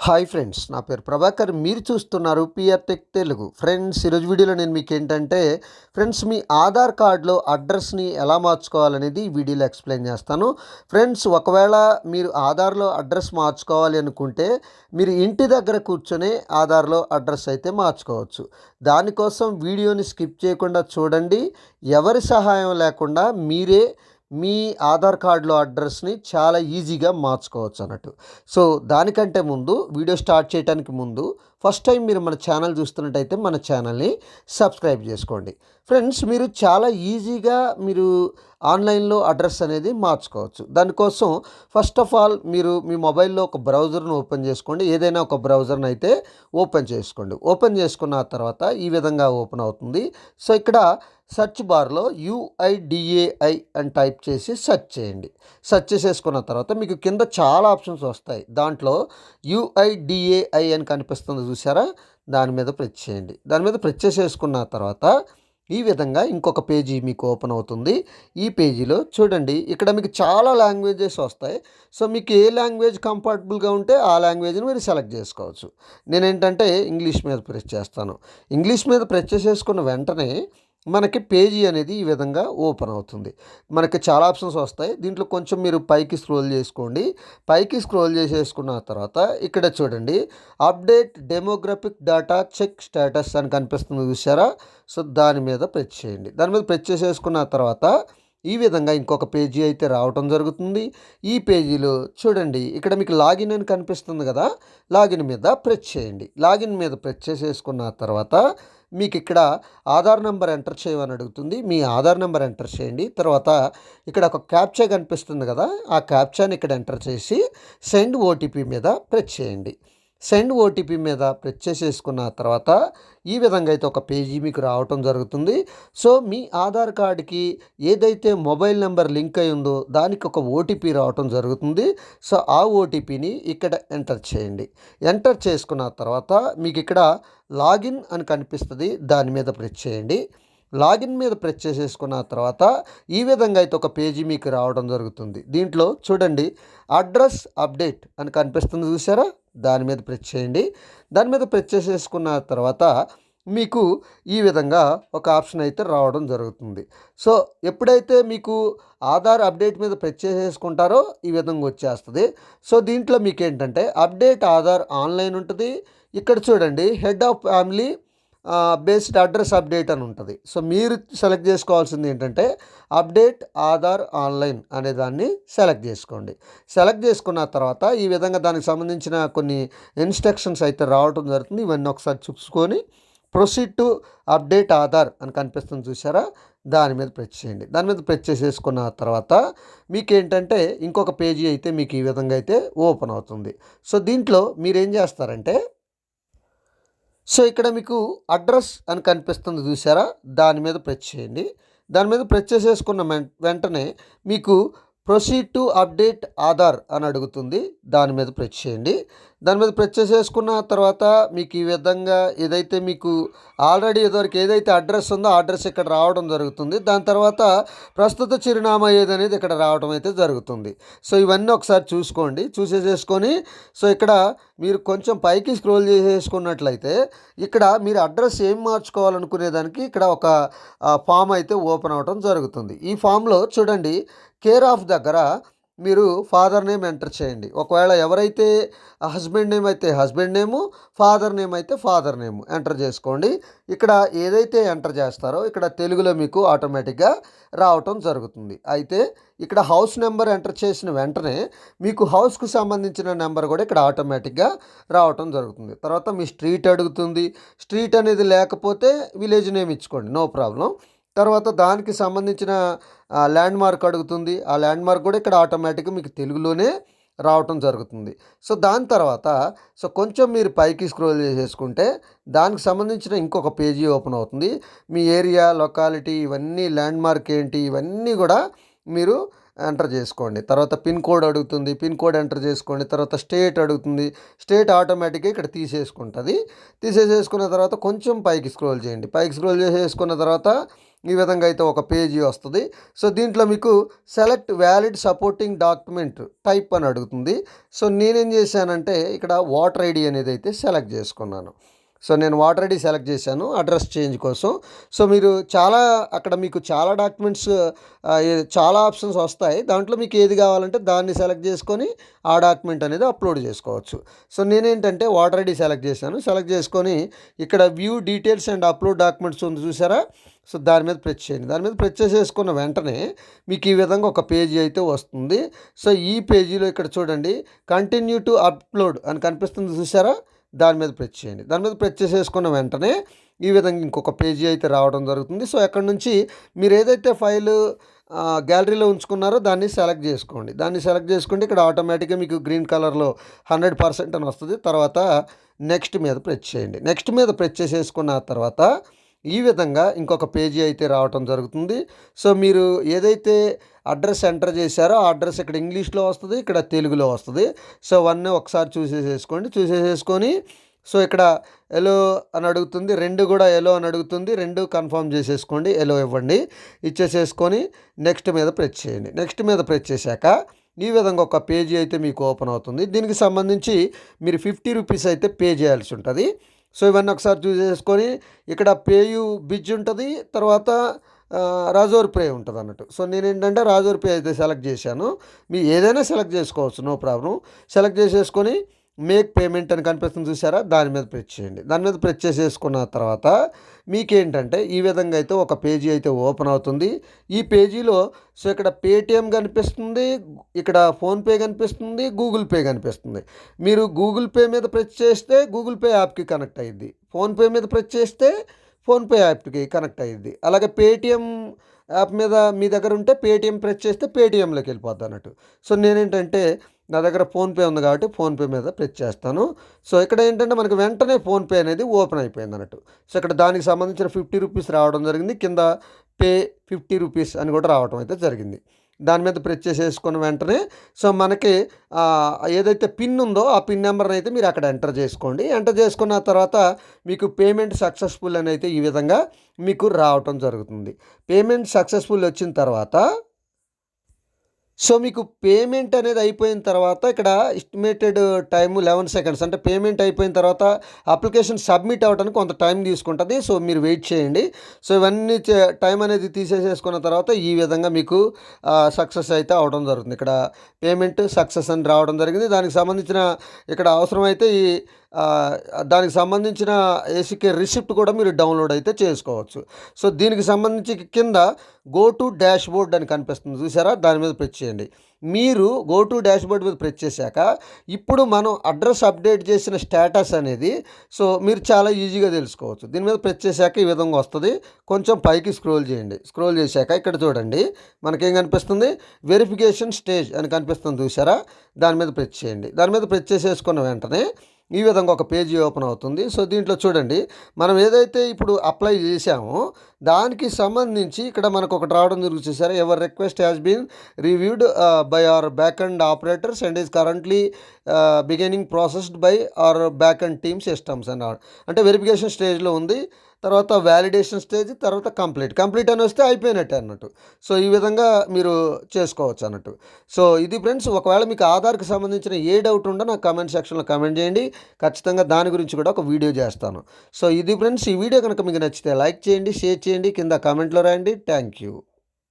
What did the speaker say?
Hi friends, నా పేరు ప్రభాకర్. మీరు చూస్తున్నారు పిఆర్ టెక్ తెలుగు. ఫ్రెండ్స్, ఈరోజు వీడియోలో నేను మీకు ఏంటంటే ఫ్రెండ్స్, మీ ఆధార్ కార్డులో అడ్రస్ని ఎలా మార్చుకోవాలనేది ఈ వీడియోలో ఎక్స్ప్లెయిన్ చేస్తాను. ఫ్రెండ్స్, ఒకవేళ మీరు ఆధార్లో అడ్రస్ మార్చుకోవాలి అనుకుంటే మీరు ఇంటి దగ్గర కూర్చొని ఆధార్లో అడ్రస్ అయితే మార్చుకోవచ్చు. దానికోసం వీడియోని స్కిప్ చేయకుండా చూడండి. ఎవరి సహాయం లేకుండా మీరే మీ ఆధార్ కార్డులో అడ్రస్ని చాలా ఈజీగా మార్చుకోవచ్చు అన్నట్టు. సో దానికంటే ముందు, వీడియో స్టార్ట్ చేయడానికి ముందు ఫస్ట్ టైం మీరు మన ఛానల్ చూస్తున్నట్టయితే మన ఛానల్ని సబ్స్క్రైబ్ చేసుకోండి. ఫ్రెండ్స్, మీరు చాలా ఈజీగా మీరు ఆన్లైన్లో అడ్రస్ అనేది మార్చుకోవచ్చు. దానికోసం ఫస్ట్ ఆఫ్ ఆల్ మీరు మీ మొబైల్లో ఒక బ్రౌజర్ను ఓపెన్ చేసుకోండి. ఏదైనా ఒక బ్రౌజర్ని అయితే ఓపెన్ చేసుకోండి. ఓపెన్ చేసుకున్న తర్వాత ఈ విధంగా ఓపెన్ అవుతుంది. సో ఇక్కడ సెర్చ్ బార్లో UIDAI అని టైప్ చేసి సెర్చ్ చేయండి. సెర్చ్ చేసేసుకున్న తర్వాత మీకు కింద చాలా ఆప్షన్స్ వస్తాయి. దాంట్లో UIDAI అని కనిపిస్తుంది చూసారా, దాని మీద ప్రెస్ చేయండి. దాని మీద ప్రెస్ చేసేసుకున్న తర్వాత ఈ విధంగా ఇంకొక పేజీ మీకు ఓపెన్ అవుతుంది. ఈ పేజీలో చూడండి, ఇక్కడ మీకు చాలా లాంగ్వేజెస్ వస్తాయి. సో మీకు ఏ లాంగ్వేజ్ కంఫర్టబుల్గా ఉంటే ఆ లాంగ్వేజ్ని మీరు సెలెక్ట్ చేసుకోవచ్చు. నేనేంటంటే ఇంగ్లీష్ మీద ప్రెస్ చేస్తాను. ఇంగ్లీష్ మీద ప్రెస్ చేసేసుకున్న వెంటనే మనకి పేజీ అనేది ఈ విధంగా ఓపెన్ అవుతుంది. మనకి చాలా ఆప్షన్స్ వస్తాయి. దీంట్లో కొంచెం మీరు పైకి స్క్రోల్ చేసుకోండి. పైకి స్క్రోల్ చేసేసుకున్న తర్వాత ఇక్కడ చూడండి, update demographic data check status అని కనిపిస్తుంది చూసారా. సో దాని మీద ప్రెస్ చేయండి. దాని మీద ప్రెస్ చేసేసుకున్న తర్వాత ఈ విధంగా ఇంకొక పేజీ అయితే రావటం జరుగుతుంది. ఈ పేజీలో చూడండి, ఇక్కడ మీకు లాగిన్ అని కనిపిస్తుంది కదా, లాగిన్ మీద ప్రెస్ చేయండి. లాగిన్ మీద ప్రెస్ చేసేసుకున్న తర్వాత మీకు ఇక్కడ ఆధార్ నెంబర్ ఎంటర్ చేయమని అడుగుతుంది. మీ ఆధార్ నెంబర్ ఎంటర్ చేయండి. తర్వాత ఇక్కడ ఒక క్యాప్చా కనిపిస్తుంది కదా, ఆ క్యాప్చాని ఇక్కడ ఎంటర్ చేసి సెండ్ ఓటీపీ మీద ప్రెస్ చేయండి. సెండ్ ఓటీపీ మీద ప్రెస్ చేసేసుకున్న తర్వాత ఈ విధంగా అయితే ఒక పేజీ మీకు రావటం జరుగుతుంది. సో మీ ఆధార్ కార్డుకి ఏదైతే మొబైల్ నెంబర్ లింక్ అయి ఉందో దానికి ఒక ఓటీపీ రావటం జరుగుతుంది. సో ఆ ఓటీపీని ఇక్కడ ఎంటర్ చేయండి. ఎంటర్ చేసుకున్న తర్వాత మీకు ఇక్కడ లాగిన్ అని కనిపిస్తుంది, దాని మీద ప్రెస్ చేయండి. లాగిన్ మీద ప్రెస్ చేసేసుకున్న తర్వాత ఈ విధంగా అయితే ఒక పేజీ మీకు రావడం జరుగుతుంది. దీంట్లో చూడండి, అడ్రస్ అప్డేట్ అని కనిపిస్తుంది చూసారా, దాని మీద ప్రెస్ చేయండి. దాని మీద ప్రెస్ చేసేసుకున్న తర్వాత మీకు ఈ విధంగా ఒక ఆప్షన్ అయితే రావడం జరుగుతుంది. సో ఎప్పుడైతే మీకు ఆధార్ అప్డేట్ మీద ప్రెస్ చేసేసుకుంటారో ఈ విధంగా వచ్చేస్తుంది. సో దీంట్లో మీకు ఏంటంటే అప్డేట్ ఆధార్ ఆన్లైన్ ఉంటుంది. ఇక్కడ చూడండి, head of family based address update అని ఉంటుంది. సో మీరు సెలెక్ట్ చేసుకోవాల్సింది ఏంటంటే అప్డేట్ ఆధార్ ఆన్లైన్ అనే దాన్ని సెలెక్ట్ చేసుకోండి. సెలెక్ట్ చేసుకున్న తర్వాత ఈ విధంగా దానికి సంబంధించిన కొన్ని ఇన్స్ట్రక్షన్స్ అయితే రావడం జరుగుతుంది. ఇవన్నీ ఒకసారి చూసుకొని ప్రొసీడ్ టు అప్డేట్ ఆధార్ అని కనిపిస్తుంది చూసారా, దాని మీద ప్రెస్ చేయండి. దాని మీద ప్రెస్ చేసేసుకున్న తర్వాత మీకు ఏంటంటే ఇంకొక పేజీ అయితే మీకు ఈ విధంగా అయితే ఓపెన్ అవుతుంది. సో దీంట్లో మీరేం చేస్తారంటే, సో ఇక్కడ మీకు అడ్రస్ అని కనిపిస్తుంది చూసారా, దాని మీద ప్రెస్ చేయండి. దాని మీద ప్రెస్ చేసేసుకున్న వెంటనే మీకు ప్రొసీడ్ టు అప్డేట్ ఆధార్ అని అడుగుతుంది. దాని మీద ప్రెస్ చేయండి. దాని మీద ప్రెస్ చేసేసుకున్న తర్వాత మీకు ఈ విధంగా ఏదైతే మీకు ఆల్రెడీ ఇదివరకు ఏదైతే అడ్రస్ ఉందో ఆ అడ్రస్ ఇక్కడ రావడం జరుగుతుంది. దాని తర్వాత ప్రస్తుత చిరునామా ఏదనేది ఇక్కడ రావడం అయితే జరుగుతుంది. సో ఇవన్నీ ఒకసారి చూసుకోండి. చూసేసేసుకొని సో ఇక్కడ మీరు కొంచెం పైకి స్క్రోల్ చేసేసుకున్నట్లయితే ఇక్కడ మీరు అడ్రస్ ఏం మార్చుకోవాలనుకునే దానికి ఇక్కడ ఒక ఫామ్ అయితే ఓపెన్ అవ్వడం జరుగుతుంది. ఈ ఫామ్లో చూడండి, కేర్ ఆఫ్ దగ్గర మీరు ఫాదర్ నేమ్ ఎంటర్ చేయండి. ఒకవేళ ఎవరైతే హస్బెండ్ నేమ్ అయితే హస్బెండ్ నేము, ఫాదర్ నేమ్ అయితే ఫాదర్ నేము ఎంటర్ చేసుకోండి. ఇక్కడ ఏదైతే ఎంటర్ చేస్తారో ఇక్కడ తెలుగులో మీకు ఆటోమేటిక్గా రావటం జరుగుతుంది. అయితే ఇక్కడ హౌస్ నెంబర్ ఎంటర్ చేసిన వెంటనే మీకు హౌస్కు సంబంధించిన నెంబర్ కూడా ఇక్కడ ఆటోమేటిక్గా రావటం జరుగుతుంది. తర్వాత మీ స్ట్రీట్ అడుగుతుంది. స్ట్రీట్ అనేది లేకపోతే విలేజ్ నేమ్ ఇచ్చుకోండి, నో ప్రాబ్లం. తర్వాత దానికి సంబంధించిన ల్యాండ్ మార్క్ అడుగుతుంది. ఆ ల్యాండ్ మార్క్ కూడా ఇక్కడ ఆటోమేటిక్గా మీకు తెలుగులోనే రావటం జరుగుతుంది. సో దాని తర్వాత సో కొంచెం మీరు పైకి స్క్రోల్ చేసేసుకుంటే దానికి సంబంధించిన ఇంకొక పేజీ ఓపెన్ అవుతుంది. మీ ఏరియా, లొకాలిటీ, ఇవన్నీ ల్యాండ్ మార్క్ ఏంటి, ఇవన్నీ కూడా మీరు ఎంటర్ చేసుకోండి. తర్వాత పిన్ కోడ్ అడుగుతుంది, పిన్ కోడ్ ఎంటర్ చేసుకోండి. తర్వాత స్టేట్ అడుగుతుంది, స్టేట్ ఆటోమేటిక్గా ఇక్కడ తీసేసుకుంటుంది. తీసేసుకున్న తర్వాత కొంచెం పైకి స్క్రోల్ చేయండి. పైకి స్క్రోల్ చేసేసుకున్న తర్వాత ఈ విధంగా అయితే ఒక పేజీ వస్తుంది. సో దీంట్లో మీకు select valid supporting document type అని అడుగుతుంది. సో నేనేం చేశానంటే ఇక్కడ ఓటర్ ఐడి అనేది అయితే సెలెక్ట్ చేసుకున్నాను. సో నేను ఓటర్ ఐడి సెలెక్ట్ చేశాను అడ్రస్ చేంజ్ కోసం. సో మీరు అక్కడ మీకు చాలా డాక్యుమెంట్స్ చాలా ఆప్షన్స్ వస్తాయి. దాంట్లో మీకు ఏది కావాలంటే దాన్ని సెలెక్ట్ చేసుకొని ఆ డాక్యుమెంట్ అనేది అప్లోడ్ చేసుకోవచ్చు. సో నేనేంటంటే ఓటర్ ఐడి సెలెక్ట్ చేశాను. సెలెక్ట్ చేసుకొని ఇక్కడ view details and upload documents ఉంది చూసారా. సో దాని మీద ప్రెస్ చేయండి. దాని మీద ప్రెస్ చేసేసుకున్న వెంటనే మీకు ఈ విధంగా ఒక పేజీ అయితే వస్తుంది. సో ఈ పేజీలో ఇక్కడ చూడండి కంటిన్యూ టు అప్లోడ్ అని కనిపిస్తుంది చూసారా. దాని మీద ప్రెస్ చేయండి. దాని మీద ప్రెస్ చేసేసుకున్న వెంటనే ఈ విధంగా ఇంకొక పేజీ అయితే రావడం జరుగుతుంది. సో అక్కడ నుంచి మీరు ఏదైతే ఫైలు గ్యాలరీలో ఉంచుకున్నారో దాన్ని సెలెక్ట్ చేసుకోండి. దాన్ని సెలెక్ట్ చేసుకుంటే ఇక్కడ ఆటోమేటిక్గా మీకు గ్రీన్ కలర్లో 100% అని వస్తుంది. తర్వాత నెక్స్ట్ మీద ప్రెస్ చేయండి. నెక్స్ట్ మీద ప్రెస్ చేసేసుకున్న తర్వాత ఈ విధంగా ఇంకొక పేజీ అయితే రావటం జరుగుతుంది. సో మీరు ఏదైతే అడ్రస్ ఎంటర్ చేశారో ఆ అడ్రస్ ఇక్కడ ఇంగ్లీష్లో వస్తుంది, ఇక్కడ తెలుగులో వస్తుంది. సో అవన్నీ ఒకసారి చూసేసేసుకొని సో ఇక్కడ ఎలో అని అడుగుతుంది, 2 కూడా ఎలో అని అడుగుతుంది. 2 కన్ఫర్మ్ చేసేసుకోండి, ఎలో ఇవ్వండి. ఇచ్చేసేసుకొని నెక్స్ట్ మీద ప్రెస్ చేయండి. నెక్స్ట్ మీద ప్రెస్ చేశాక ఈ విధంగా ఒక పేజీ అయితే మీకు ఓపెన్ అవుతుంది. దీనికి సంబంధించి మీరు 50 రూపీస్ అయితే పే చేయాల్సి ఉంటుంది. సో ఇవన్నీ ఒకసారి చూసేసుకొని ఇక్కడ పేయు బిజ్ ఉంటుంది, తర్వాత రాజోర్ పే ఉంటుంది అన్నట్టు. సో నేనేంటంటే రాజోర్ పే అయితే సెలెక్ట్ చేశాను. మీరు ఏదైనా సెలెక్ట్ చేసుకోవచ్చు, నో ప్రాబ్లం. సెలెక్ట్ చేసేసుకొని మేక్ పేమెంట్ అని కనిపిస్తుంది చూసారా, దాని మీద ప్రెస్ చేయండి. దాని మీద ప్రెస్ చేసేసుకున్న తర్వాత మీకేంటంటే ఈ విధంగా అయితే ఒక పేజీ అయితే ఓపెన్ అవుతుంది. ఈ పేజీలో సో ఇక్కడ పేటిఎం కనిపిస్తుంది, ఇక్కడ ఫోన్పే కనిపిస్తుంది, గూగుల్ పే కనిపిస్తుంది. మీరు గూగుల్ పే మీద ప్రెస్ చేస్తే గూగుల్ పే యాప్కి కనెక్ట్ అయ్యిద్ది, ఫోన్పే మీద ప్రెస్ చేస్తే ఫోన్పే యాప్కి కనెక్ట్ అయ్యిద్ది. అలాగే పేటిఎం యాప్ మీద మీ దగ్గర ఉంటే పేటిఎం ప్రెస్ చేస్తే పేటిఎంలోకి వెళ్ళిపోద్ది అన్నట్టు. సో నేనేంటంటే నా దగ్గర ఫోన్పే ఉంది కాబట్టి ఫోన్పే మీద ప్రెస్ చేస్తాను. సో ఇక్కడ ఏంటంటే మనకి వెంటనే ఫోన్పే అనేది ఓపెన్ అయిపోయింది అన్నట్టు. సో ఇక్కడ దానికి సంబంధించిన 50 రూపీస్ రావడం జరిగింది, కింద పే 50 రూపీస్ అని కూడా రావడం అయితే జరిగింది. దాని మీద ప్రెస్ చేసేసుకున్న వెంటనే సో మనకి ఏదైతే పిన్ ఉందో ఆ పిన్ నెంబర్ని అయితే మీరు అక్కడ ఎంటర్ చేసుకోండి. ఎంటర్ చేసుకున్న తర్వాత మీకు పేమెంట్ సక్సెస్ఫుల్ అని అయితే ఈ విధంగా మీకు రావటం జరుగుతుంది. పేమెంట్ సక్సెస్ఫుల్ వచ్చిన తర్వాత సో మీకు పేమెంట్ అనేది అయిపోయిన తర్వాత ఇక్కడ ఎస్టిమేటెడ్ టైము 11 సెకండ్స్, అంటే పేమెంట్ అయిపోయిన తర్వాత అప్లికేషన్ సబ్మిట్ అవ్వడానికి కొంత టైం తీసుకుంటుంది. సో మీరు వెయిట్ చేయండి. సో ఇవన్నీ టైం అనేది తీసేసేసుకున్న తర్వాత ఈ విధంగా మీకు సక్సెస్ అయితే అవడం జరుగుతుంది. ఇక్కడ పేమెంట్ సక్సెస్ అని రావడం జరిగింది. దానికి సంబంధించిన ఇక్కడ అవసరమైతే దానికి సంబంధించిన ఏసీకే రిసిప్ట్ కూడా మీరు డౌన్లోడ్ అయితే చేసుకోవచ్చు. సో దీనికి సంబంధించి కింద గో టు డాష్ బోర్డ్ అని కనిపిస్తుంది చూసారా, దాని మీద ప్రెస్ చేయండి. మీరు గో టు డాష్ బోర్డ్ మీద ప్రెస్ చేశాక ఇప్పుడు మనం అడ్రస్ అప్డేట్ చేసిన స్టేటస్ అనేది సో మీరు చాలా ఈజీగా తెలుసుకోవచ్చు. దీని మీద ప్రెస్ చేశాక ఈ విధంగా వస్తుంది. కొంచెం పైకి స్క్రోల్ చేయండి. స్క్రోల్ చేశాక ఇక్కడ చూడండి మనకేం కనిపిస్తుంది, వెరిఫికేషన్ స్టేజ్ అని కనిపిస్తుంది చూసారా, దాని మీద ప్రెస్ చేయండి. దాని మీద ప్రెస్ చేసేసుకున్న వెంటనే ఈ విధంగా ఒక పేజీ ఓపెన్ అవుతుంది. సో దీంట్లో చూడండి మనం ఏదైతే ఇప్పుడు అప్లై చేసామో దానికి సంబంధించి ఇక్కడ మనకు ఒకటి రావడం జరుగుతుంది చూసారా, your request has been reviewed by our backend operators and is currently beginning processed by our backend team systems అని అంటే వెరిఫికేషన్ స్టేజ్లో ఉంది, తర్వాత వ్యాలిడేషన్ స్టేజ్, తర్వాత కంప్లీట్ అని వస్తే అయిపోయినట్టే అన్నట్టు. సో ఈ విధంగా మీరు చేసుకోవచ్చు అన్నట్టు. సో ఇది ఫ్రెండ్స్, ఒకవేళ మీకు ఆధార్కి సంబంధించిన ఏ డౌట్ ఉందో నాకు కామెంట్ సెక్షన్లో కామెంట్ చేయండి, ఖచ్చితంగా దాని గురించి కూడా ఒక వీడియో చేస్తాను. సో ఇది ఫ్రెండ్స్, ఈ వీడియో కనుక మీకు నచ్చితే లైక్ చేయండి, షేర్ చేయండి, కింద కామెంట్లో రాయండి. Thank you.